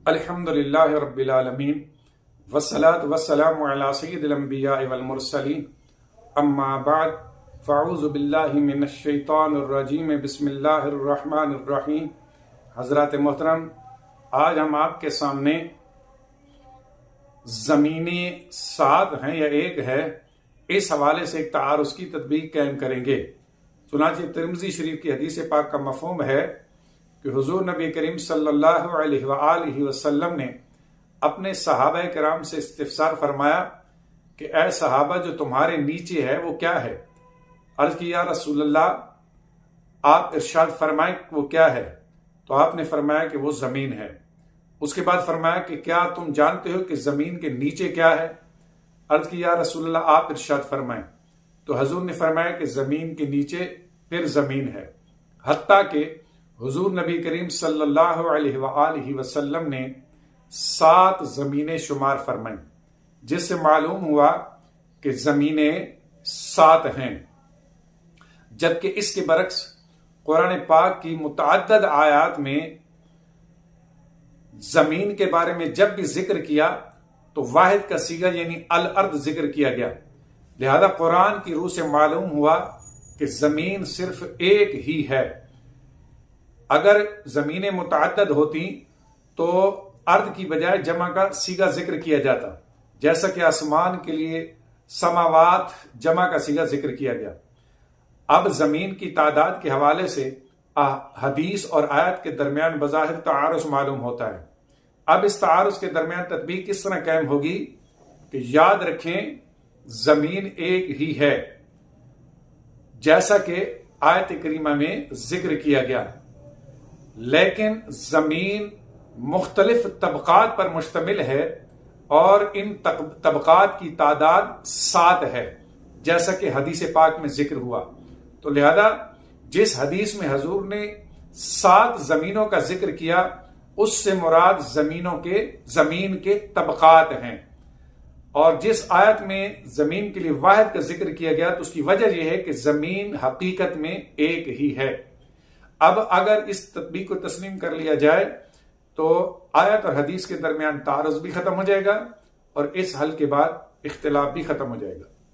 الحمدللہ رب العالمین والصلاة والسلام علی سید الانبیاء والمرسلین اما بعد فاعوذ باللہ من الشیطان الرجیم بسم اللہ الرحمن الرحیم۔ حضرات محترم، آج ہم آپ کے سامنے زمینی سات ہیں یا ایک ہے، اس حوالے سے ایک تعارض کی تطبیق قائم کریں گے۔ چنانچہ ترمذی شریف کی حدیث پاک کا مفہوم ہے کہ حضور نبی کریم صلی اللہ علیہ وآلہ وسلم نے اپنے صحابہ کرام سے استفسار فرمایا کہ اے صحابہ، جو تمہارے نیچے ہے وہ کیا ہے؟ عرض کی یا رسول اللہ، آپ ارشاد فرمائیں وہ کیا ہے؟ تو آپ نے فرمایا کہ وہ زمین ہے۔ اس کے بعد فرمایا کہ کیا تم جانتے ہو کہ زمین کے نیچے کیا ہے؟ عرض کی یا رسول اللہ، آپ ارشاد فرمائیں۔ تو حضور نے فرمایا کہ زمین کے نیچے پھر زمین ہے، حتیٰ کہ حضور نبی کریم صلی اللہ علیہ وآلہ وسلم نے 7 زمینیں شمار فرمائیں، جس سے معلوم ہوا کہ زمینیں 7 ہیں۔ جبکہ اس کے برعکس قرآن پاک کی متعدد آیات میں زمین کے بارے میں جب بھی ذکر کیا تو واحد کا صیغہ یعنی الارض ذکر کیا گیا۔ لہذا قرآن کی روح سے معلوم ہوا کہ زمین صرف ایک ہی ہے۔ اگر زمینیں متعدد ہوتی تو ارض کی بجائے جمع کا صیغہ ذکر کیا جاتا، جیسا کہ آسمان کے لیے سماوات جمع کا صیغہ ذکر کیا گیا۔ اب زمین کی تعداد کے حوالے سے حدیث اور آیت کے درمیان بظاہر تعارض معلوم ہوتا ہے۔ اب اس تعارض کے درمیان تطبیق کس طرح قائم ہوگی کہ یاد رکھیں زمین ایک ہی ہے، جیسا کہ آیت کریمہ میں ذکر کیا گیا، لیکن زمین مختلف طبقات پر مشتمل ہے اور ان طبقات کی تعداد 7 ہے، جیسا کہ حدیث پاک میں ذکر ہوا۔ تو لہذا جس حدیث میں حضور نے 7 زمینوں کا ذکر کیا، اس سے مراد زمین کے طبقات ہیں، اور جس آیت میں زمین کے لیے واحد کا ذکر کیا گیا تو اس کی وجہ یہ ہے کہ زمین حقیقت میں ایک ہی ہے۔ اب اگر اس تطبیق کو تسلیم کر لیا جائے تو آیت اور حدیث کے درمیان تعارض بھی ختم ہو جائے گا اور اس حل کے بعد اختلاف بھی ختم ہو جائے گا۔